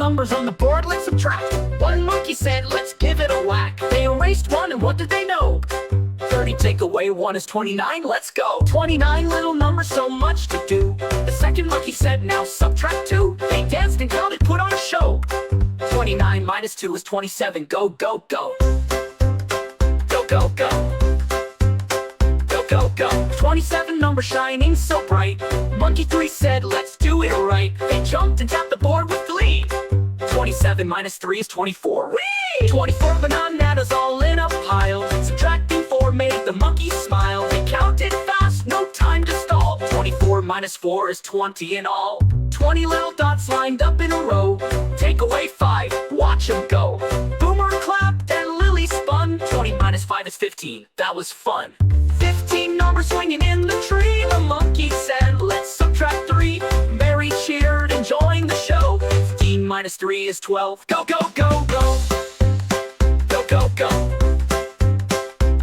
numbers on the board, let's subtract. One monkey said, let's give it a whack. They erased one, and what did they know? 30 take away 1 is 29, let's go. 29 little numbers, so much to do. The second monkey said, now subtract 2. They danced and counted, put on a show. 29 minus 2 is 27, go, go, go. Go, go, go. Go, go, go. 27 number shining so bright. Monkey 3 said, let's do it right. They jumped and tapped the board with glee. 27 minus 3 is 24. Whee! 24 bananas all in a pile. Subtracting 4 made the monkey smile. They counted fast, no time to stall. 24 minus 4 is 20 in all. 20 little dots lined up in a row. Take away 5, watch them go. Boomer clapped and Lily spun. 20 minus 5 is 15, that was fun. 15 numbers swinging in the tree. The monkey said, let's subtract 3. Mary cheered, enjoying the show. 15 minus 3 is 12. Go, go, go, go. Go, go, go.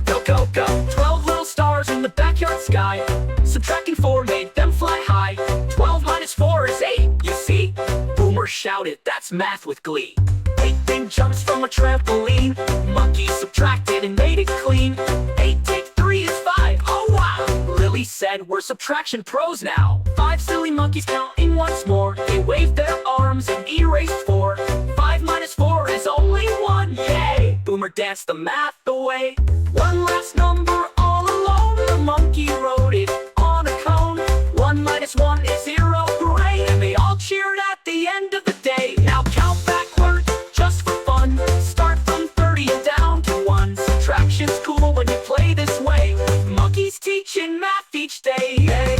Go, go, go. 12 little stars in the backyard sky. Subtracting 4 made them fly high. 12 minus 4 is 8, you see? Boomer shouted, that's math with glee. 8 big jumps from a trampoline. Monkey subtracted and made it clean. 8 take 3 is 5, oh wow. Lily said, we're subtraction pros now. 5 silly monkeys counting once more. They waved their arms and erased 4. 5 minus 4 is only 1, yay. Boomer danced the math away. One last number all alone. The monkey wrote it on a cone. 1 minus 1 is 0, hooray. And they all cheered at the end of the day. Now count backward, just for fun. Start from 30 and down to 1. Subtraction's cool when you play this way. Monkeys teaching math each day, yay.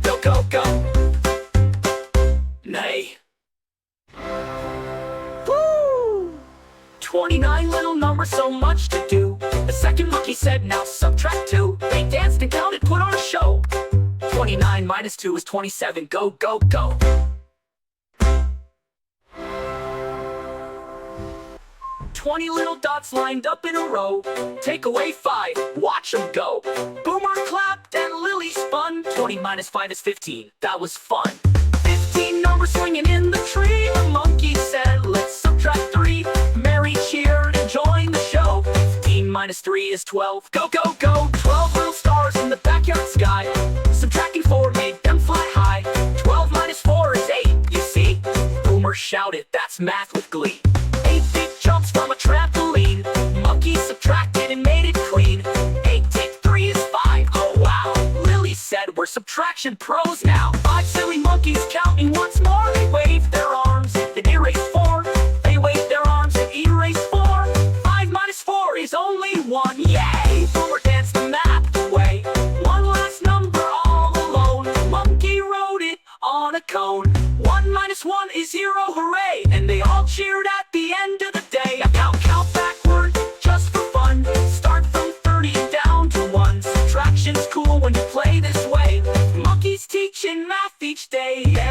Go, go, go. Nay. Woo! 29 little numbers, so much to do. The second monkey said, now subtract 2. They danced and counted, put on a show. 29 minus 2 is 27, go, go, go. 20 little dots lined up in a row. Take away 5, watch them go. Boomer clapped and Lily spun. 20 minus 5 is 15, that was fun. 15 numbers swinging in the tree. The monkey said, let's subtract 3. Mary cheered, enjoying the show. 15 minus 3 is 12, go, go, go. 12 little stars in the backyard sky. Subtracting 4 made them fly high. 12 minus 4 is 8, you see? Boomer shouted, that's math with glee. 8 big jumps from a trampoline. Monkey subtracted and made it clean. 8 take 3 is 5, oh wow. Lily said, we're subtraction pros now. 5 silly monkeys counting once more. They waved their arms and erased 4. They waved their arms and erased 4. 5 minus 4 is only 1, yay. Boomer danced the math away. One last number all alone. The monkey wrote it on a cone. 1 minus 1 is 0, hooray. And they all cheered at the end of the day. Count backward, just for fun. Start from 30 and down to 1. Subtraction's cool when you play this way. Monkeys teaching math each day, yeah.